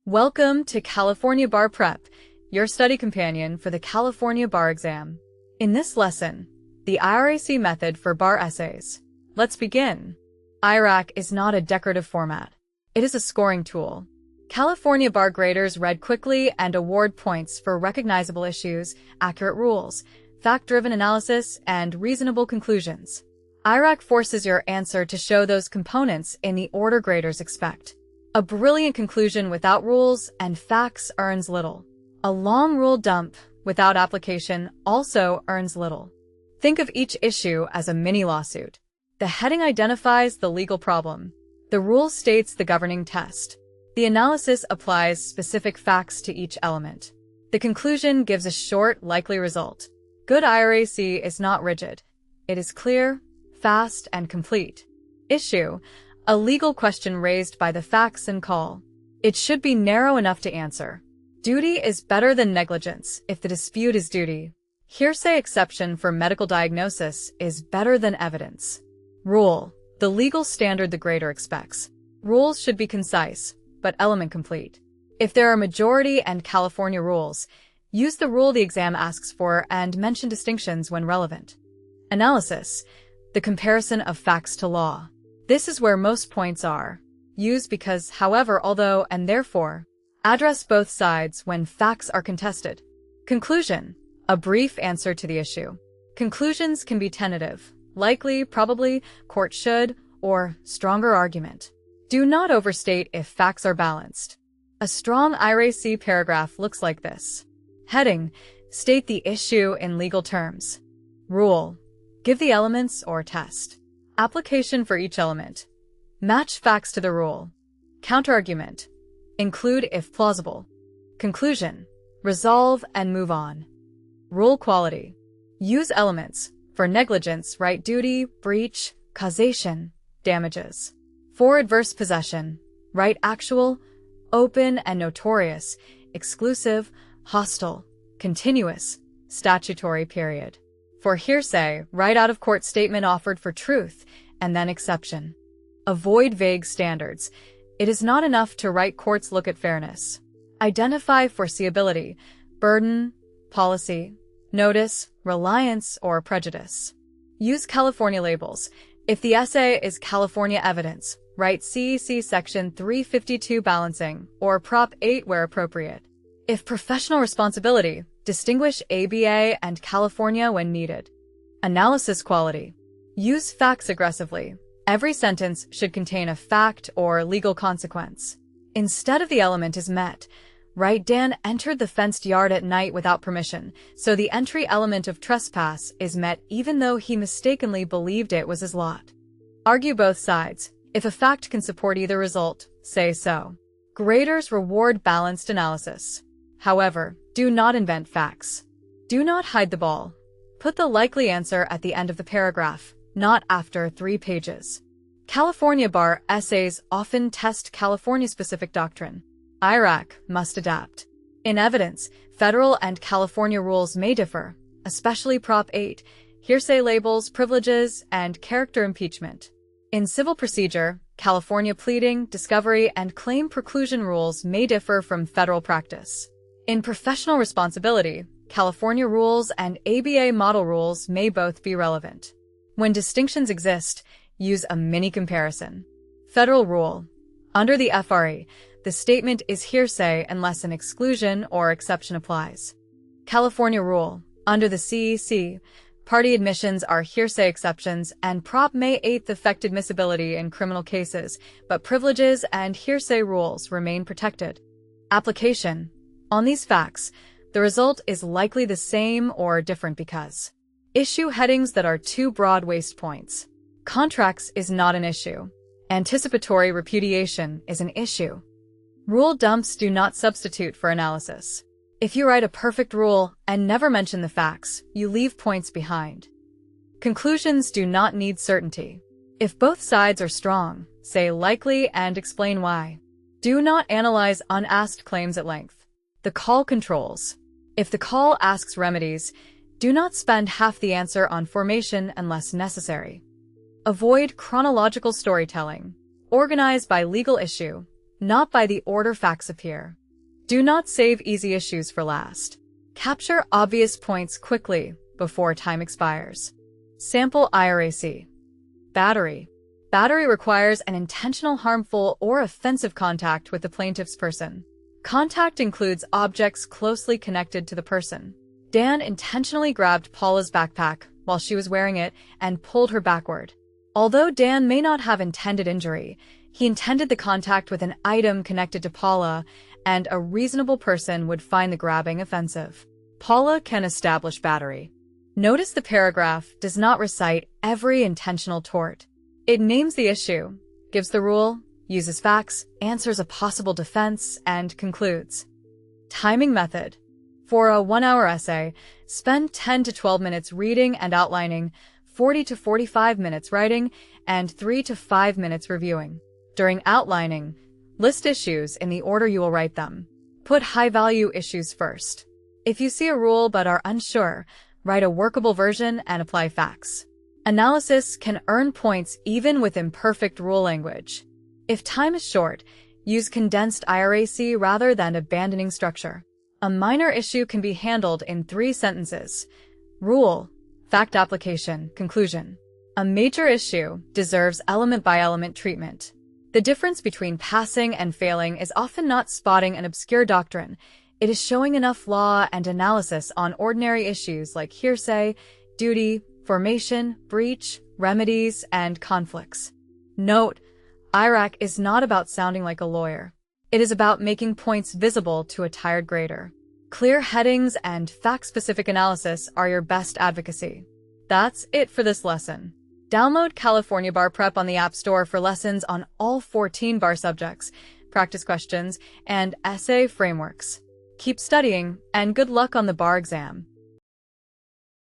Welcome to California Bar Prep, your study companion for the California Bar exam. In this lesson, the IRAC method for bar essays. Let's begin. IRAC is not a decorative format. It is a scoring tool. California bar graders read quickly and award points for recognizable issues, accurate rules, fact-driven analysis, and reasonable conclusions. IRAC forces your answer to show those components in the order graders expect. A brilliant conclusion without rules and facts earns little. A long rule dump without application also earns little. Think of each issue as a mini lawsuit. The heading identifies the legal problem. The rule states the governing test. The analysis applies specific facts to each element. The conclusion gives a short, likely result. Good IRAC is not rigid. It is clear, fast, and complete. Issue: a legal question raised by the facts and call. It should be narrow enough to answer. Duty is better than negligence if the dispute is duty. Hearsay exception for medical diagnosis is better than evidence. Rule: the legal standard the grader expects. Rules should be concise, but element complete. If there are majority and California rules, use the rule the exam asks for and mention distinctions when relevant. Analysis: the comparison of facts to law. This is where most points are. Use because, however, although, and therefore. Address both sides when facts are contested. Conclusion: a brief answer to the issue. Conclusions can be tentative, likely, probably, court should, or stronger argument. Do not overstate if facts are balanced. A strong IRAC paragraph looks like this. Heading: state the issue in legal terms. Rule: give the elements or test. Application for each element. Match facts to the rule. Counterargument: include if plausible. Conclusion: resolve and move on. Rule quality: use elements. For negligence, write duty, breach, causation, damages. For adverse possession, write actual, open and notorious, exclusive, hostile, continuous, statutory period. For hearsay, write out-of-court statement offered for truth, and then exception. Avoid vague standards. It is not enough to write courts look at fairness. Identify foreseeability, burden, policy, notice, reliance, or prejudice. Use California labels. If the essay is California evidence, write CEC Section 352 balancing, or Prop 8 where appropriate. If professional responsibility, distinguish ABA and California when needed. Analysis quality: use facts aggressively. Every sentence should contain a fact or legal consequence. Instead of the element is met, write Dan entered the fenced yard at night without permission, so the entry element of trespass is met even though he mistakenly believed it was his lot. Argue both sides. If a fact can support either result, say so. Graders reward balanced analysis. However, do not invent facts. Do not hide the ball. Put the likely answer at the end of the paragraph, not after 3 pages. California bar essays often test California-specific doctrine. IRAC must adapt. In evidence, federal and California rules may differ, especially Prop 8, hearsay labels, privileges, and character impeachment. In civil procedure, California pleading, discovery, and claim preclusion rules may differ from federal practice. In professional responsibility, California rules and ABA model rules may both be relevant. When distinctions exist, use a mini comparison. Federal rule: under the FRE, the statement is hearsay unless an exclusion or exception applies. California rule: under the CEC, party admissions are hearsay exceptions and Prop May 8 affect admissibility in criminal cases, but privileges and hearsay rules remain protected. Application: on these facts, the result is likely the same or different because. Issue headings that are too broad waste points. Contracts is not an issue. Anticipatory repudiation is an issue. Rule dumps do not substitute for analysis. If you write a perfect rule and never mention the facts, you leave points behind. Conclusions do not need certainty. If both sides are strong, say likely and explain why. Do not analyze unasked claims at length. The call controls. If the call asks remedies, do not spend half the answer on formation unless necessary. Avoid chronological storytelling. Organize by legal issue, not by the order facts appear. Do not save easy issues for last. Capture obvious points quickly before time expires. Sample IRAC. Battery. Battery requires an intentional harmful or offensive contact with the plaintiff's person. Contact includes objects closely connected to the person. Dan intentionally grabbed Paula's backpack while she was wearing it and pulled her backward. Although Dan may not have intended injury, he intended the contact with an item connected to Paula, and a reasonable person would find the grabbing offensive. Paula can establish battery. Notice the paragraph does not recite every intentional tort. It names the issue, gives the rule, uses facts, answers a possible defense, and concludes. Timing method. For a 1-hour essay, spend 10 to 12 minutes reading and outlining, 40 to 45 minutes writing, and 3 to 5 minutes reviewing. During outlining, list issues in the order you will write them. Put high-value issues first. If you see a rule but are unsure, write a workable version and apply facts. Analysis can earn points even with imperfect rule language. If time is short, use condensed IRAC rather than abandoning structure. A minor issue can be handled in 3 sentences. Rule, fact application, conclusion. A major issue deserves element-by-element treatment. The difference between passing and failing is often not spotting an obscure doctrine. It is showing enough law and analysis on ordinary issues like hearsay, duty, formation, breach, remedies, and conflicts. Note, IRAC is not about sounding like a lawyer. It is about making points visible to a tired grader. Clear headings and fact-specific analysis are your best advocacy. That's it for this lesson. Download California Bar Prep on the App Store for lessons on all 14 bar subjects, practice questions, and essay frameworks. Keep studying, and good luck on the bar exam.